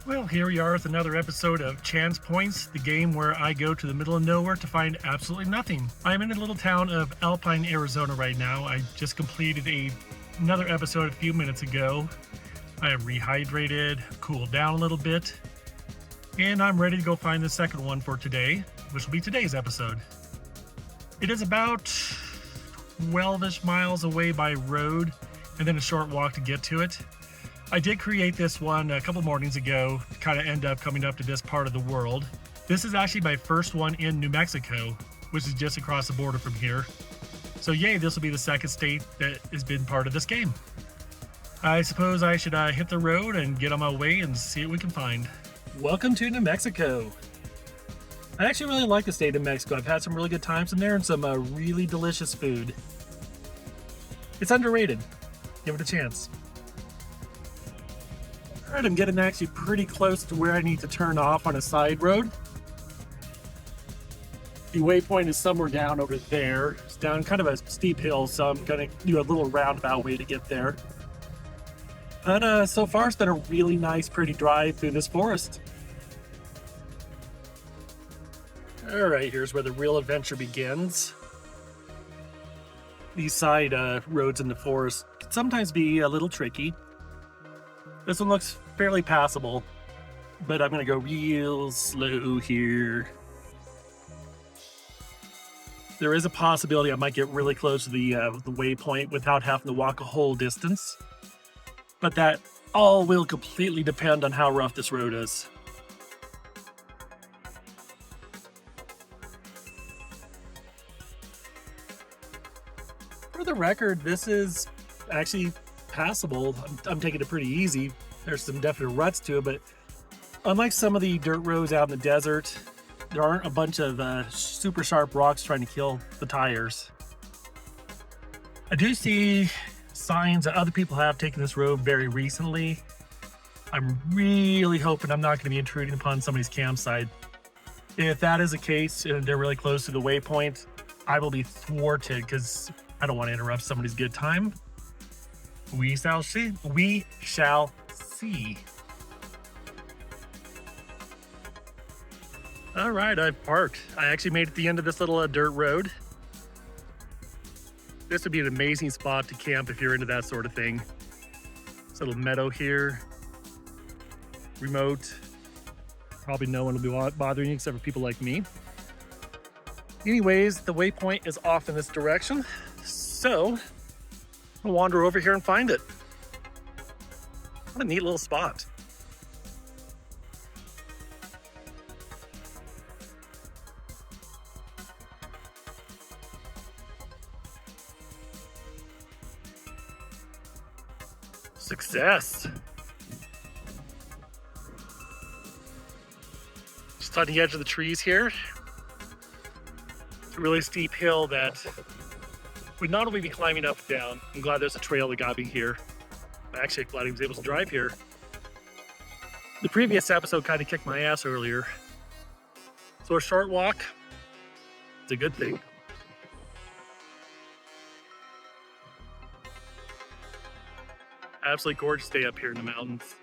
Well, here we are with another episode of Chance Points, the game where I go to the middle of nowhere to find absolutely nothing. I'm in a little town of Alpine, Arizona right now. I just completed another episode a few minutes ago. I have rehydrated, cooled down a little bit, and I'm ready to go find the second one for today, which will be today's episode. It is about 12-ish miles away by road, and then a short walk to get to it. I did create this one a couple mornings ago to kind of end up coming up to this part of the world. This is actually my first one in New Mexico, which is just across the border from here. So yay, this will be the second state that has been part of this game. I suppose I should hit the road and get on my way and see what we can find. Welcome to New Mexico. I actually really like the state of Mexico. I've had some really good times in there and some really delicious food. It's underrated. Give it a chance. Alright, I'm getting actually pretty close to where I need to turn off on a side road. The waypoint is somewhere down over there. It's down kind of a steep hill, so I'm going to do a little roundabout way to get there. And so far it's been a really nice, pretty drive through this forest. Alright, here's where the real adventure begins. These side roads in the forest can sometimes be a little tricky. This one looks fairly passable, but I'm going to go real slow here. There is a possibility I might get really close to the waypoint without having to walk a whole distance, but that all will completely depend on how rough this road is. For the record, this is actually passable. I'm taking it pretty easy. There's some definite ruts to it, but unlike some of the dirt roads out in the desert, there aren't a bunch of super sharp rocks trying to kill the tires. I do see signs that other people have taken this road very recently. I'm really hoping I'm not going to be intruding upon somebody's campsite. If that is the case and they're really close to the waypoint, I will be thwarted because I don't want to interrupt somebody's good time. We shall see. We shall see. All right, I've parked. I actually made it to the end of this little dirt road. This would be an amazing spot to camp if you're into that sort of thing. This little meadow here. Remote. Probably no one will be bothering you except for people like me. Anyways, the waypoint is off in this direction. So I'll wander over here and find it. What a neat little spot. Success. Just on the edge of the trees here. It's a really steep hill that would not only be climbing up and down. I'm glad there's a trail that got me here. I'm actually glad he was able to drive here. The previous episode kind of kicked my ass earlier. So a short walk, it's a good thing. Absolutely gorgeous day up here in the mountains.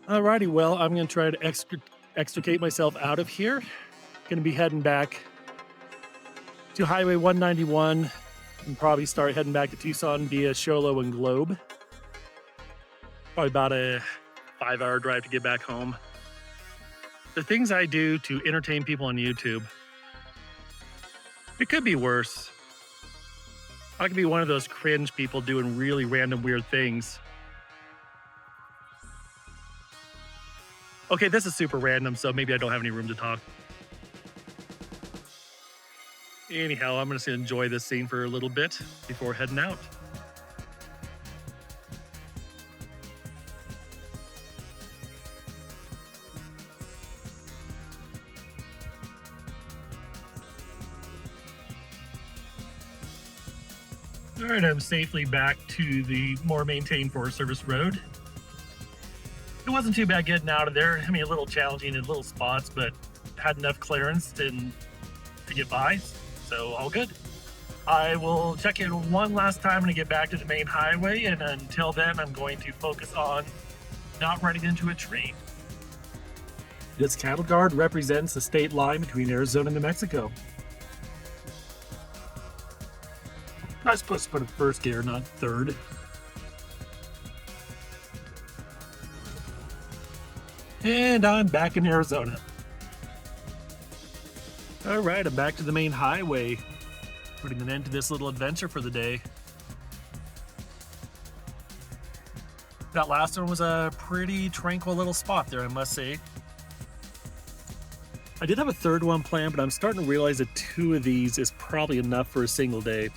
Alrighty, well, I'm going to try to extricate myself out of here. Going to be heading back to Highway 191 and probably start heading back to Tucson via Sholo and Globe. Probably about a 5-hour drive to get back home. The things I do to entertain people on YouTube, it could be worse. I could be one of those cringe people doing really random weird things. Okay, this is super random, so maybe I don't have any room to talk. Anyhow, I'm just gonna enjoy this scene for a little bit before heading out. All right, I'm safely back to the more maintained Forest Service road. It wasn't too bad getting out of there. I mean, a little challenging in little spots, but had enough clearance to get by, so all good. I will check in one last time when I get back to the main highway, and until then, I'm going to focus on not running into a tree. This cattle guard represents the state line between Arizona and New Mexico. I was supposed to put it first gear, not third. And I'm back in Arizona. All right, I'm back to the main highway, putting an end to this little adventure for the day. That last one was a pretty tranquil little spot there, I must say. I did have a third one planned, but I'm starting to realize that 2 of these is probably enough for a single day.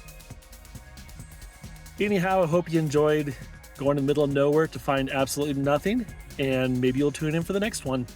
Anyhow, I hope you enjoyed going in the middle of nowhere to find absolutely nothing, and maybe you'll tune in for the next one.